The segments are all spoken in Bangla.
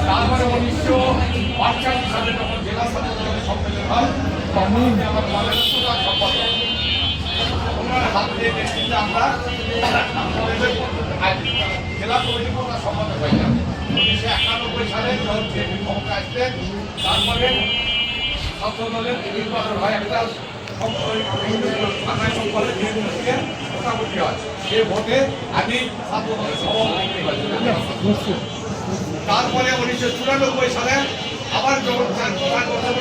তারপরে 1988 সালে যখন জেলা সম্মেলন হয় তখন আমার ওনার হাত দিয়ে নেতৃত্বে আমরা জেলা কমিটি আমরা সম্পাদক হয়েছিলাম 1991 সালে যখন ক্ষমতা আসলেন তারপরে ছাত্র দলের নির্বাচন হয় একটা মোটামুটি হয় সে ভোটে আমি ছাত্র দলের সভাপতি হয়েছিলাম। তারপরে 1994 সালে আবার যখন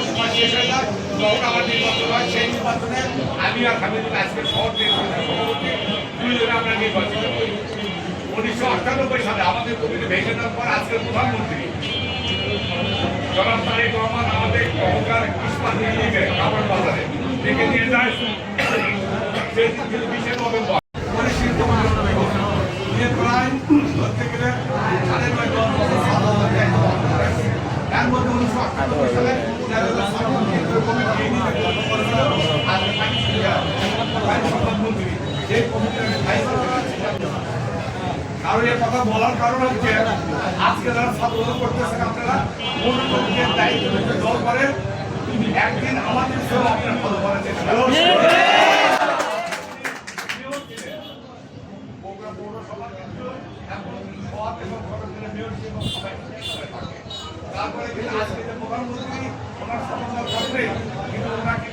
সময় শেষ হয়ে যায় তখন আবার নির্বাচন হয় সেই নির্বাচনে আমি আর হামিদুল আজকে শহর সভাপতি দুইজনে আমরা নির্বাচিত হই। 1998 সালে আমাদের কমিটি ভেঙে দেওয়ার পর আজকের প্রধানমন্ত্রী জনাব তারেক রহমান আমাদের অহংকার ইস্পাত নিয়ে কাপড় বাজারে ডেকে নিয়ে যায় 20 নভেম্বর প্রায় ধরতে গেলে 1998 সালে কারণ এর কথা বলার কারণ হচ্ছে আজকে যারা ছাত্র করতেছেন আপনারা মনোযোগের দায়িত্ব দল করেন একদিন আমাদের সঙ্গে আপনার ফলো করা যেতে তারপরে আজকে যে প্রধানমন্ত্রী ওনার সমন্বয় করবে কিন্তু ওনাকে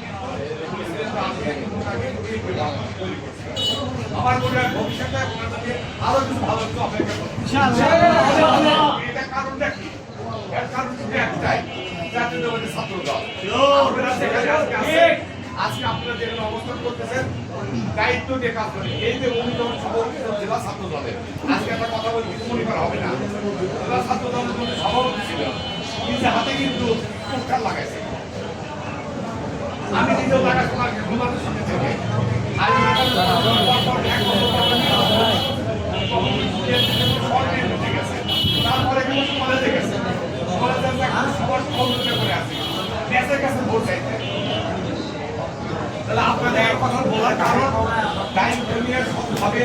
আমার মনে হয় ভবিষ্যতে ওনাদেরকে আরো কিছু ভালো কিছু অপেক্ষা করবে। এটা কারণটা কি? এর কারণ কিন্তু একটাই জাতীয়তাবাদী ছাত্র দল। আজকে আপনারা যেখানে অবস্থান করতেছেন দায়িত্ব দিয়ে কাজ করেন। এই যে অভিযোগ সভাপতি জেলা ছাত্র দলের আজকে একটা কথা বলে কিছু মনে করা হবে না। জেলা ছাত্র দলের মধ্যে সভাপতি ছিল নিজের হাতে কিন্তু পোস্টার লাগাইছে। আমি নিজেও লাগাশোনা ঘুমানোর সাথে থেকে তারপরে কিন্তু কলেজে গেছে কলেজের সবার সহযোগিতা করে আছে দেশের কাছে ভোট চাইতে। তাহলে আপনাদের কথা বলার কারণ দায়িত্ব নিয়ে সবভাবে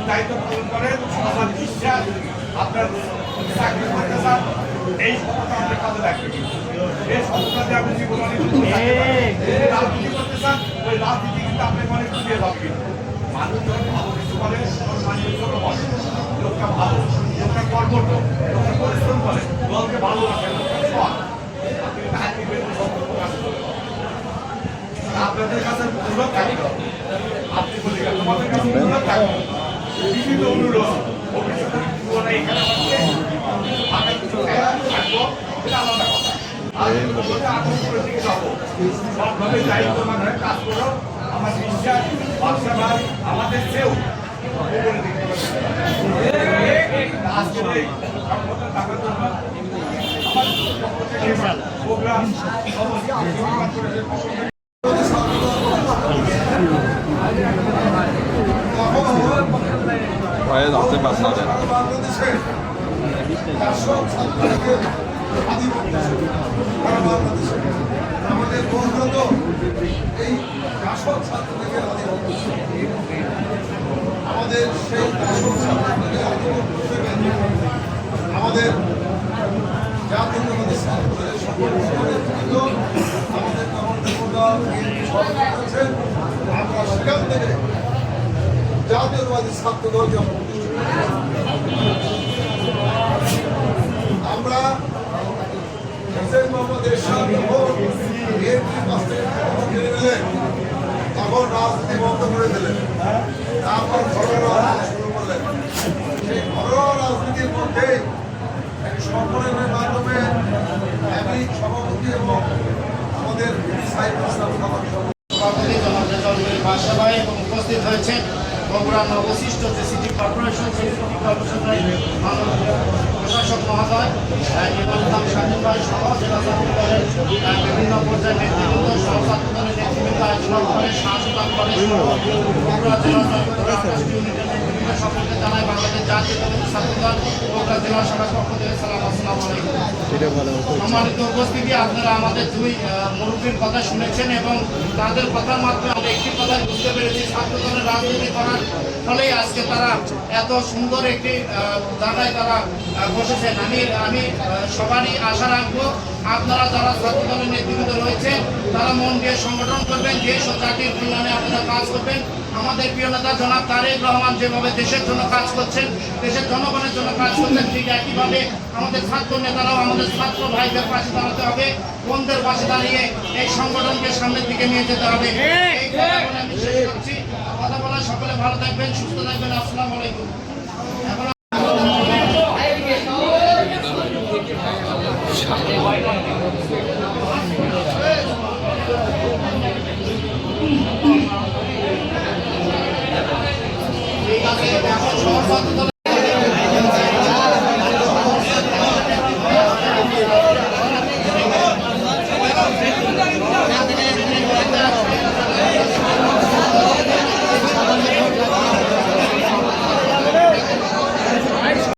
দায়িত্ব পালন করে সবার বিশ্বাস আপনার চাকরি করতে চান এই সততা আপনি কাজে লাগবে। এই সততাতে আপনি জীবন অনেক রাজনীতি করতে চান ওই রাজনীতি কিন্তু আপনি অনেক দিয়ে যাবে কিন্তু মানুষ যখন ভালো কিছু করে মানুষ ছোট বলে লোকটা ভালো লোকটা কর্মঠ লোকটা পরিশ্রম করে দলকে ভালোবাসে লোকটা সৎ আপনি তাকে প্রকাশ করবেন। আপনাদের কাছে অনুরোধ থাকবে আপনি বলে গেলেন তোমাদের কাছে অনুরোধ থাকবে বিভিন্ন অনুরোধ ভবিষ্যতে এখানে আমি কিছু থাকবো এটা আলাদা কথা। সবভাবে দায়িত্ববান হয়ে কাজ করো আমার বিশ্বাস বাদশা ভাই আমাদের চেয়েও প্রোগ্রাম ভয়ে ধরতে পারছে না আমাদের বন্ধুত এই শাসক ছাত্র থেকে আমাদের সেই শাসক ছাত্র থেকে আমাদের জাতীয়তাবাদী ছাত্রদের আমাদের আমরা সেখান থেকে জাতীয়তাবাদী ছাত্র দলকে আমরা মোহাম্মদ এরশাদ তখন রাজনীতি বন্ধ করে দিলেন তারপর ঘরোয়া রাজনীতি শুরু করলেন। সেই ঘরোয়া রাজনীতির মধ্যে সম্মেলনের মাধ্যমে আমি সভাপতি এবং আমাদের সভায় এবং উপস্থিত হয়েছে বগুড়ার নবশিষ্ট যে সিটি কর্পোরেশন সেই সিটি কর্পোরেশনের প্রশাসক মহোদয় নির্মলধাম স্বাধীন ভাই সহ জেলা ছাত্র দলের বিভিন্ন পর্যায়ের নেতৃবৃন্দ সহ ছাত্র দলের নেতৃবৃন্দ আয়োজন করে শাসক করে বগুড়া জেলা ইউনিটের নেতৃবৃন্দ আপনাদের সকলকে জানাই বাংলাদেশ জাতীয়তাবাদী ছাত্রদল বগুড়া জেলা শাখার পক্ষ থেকে সালাম, আসসালামু আলাইকুম। সম্মানিত উপস্থিতি, আপনারা আমাদের দুই মুরব্বীর কথা শুনেছেন এবং তাদের কথার মাধ্যমে আমরা একটি কথা বুঝতে পেরেছি, ছাত্রদলের রাজনীতি করার ফলেই আজকে তারা এত সুন্দর একটি জায়গায় তারা বসেছেন। আমি সবারই আশা রাখবো আপনারা যারা ছাত্রদলের নেতৃত্বে রয়েছে তারা মন দিয়ে সংগঠন করবেন, দেশ ও জাতির কল্যাণে আপনারা কাজ করবেন। আমাদের প্রিয় নেতা জনাব তারেক রহমান যেভাবে দেশের জন্য কাজ করছেন, দেশের জনগণের জন্য কাজ করছেন, ঠিক একইভাবে আমাদের ছাত্র নেতারাও আমাদের ছাত্র ভাইদের পাশে দাঁড়াতে হবে, বোনদের পাশে দাঁড়িয়ে এই সংগঠনকে সামনের দিকে নিয়ে যেতে হবে। এই কথা বলে আমি শেষ করছি। কথা বলা সকলে ভালো থাকবেন, সুস্থ থাকবেন। আসসালামু আলাইকুম। এখন ঠিক আছে, এখন সহজ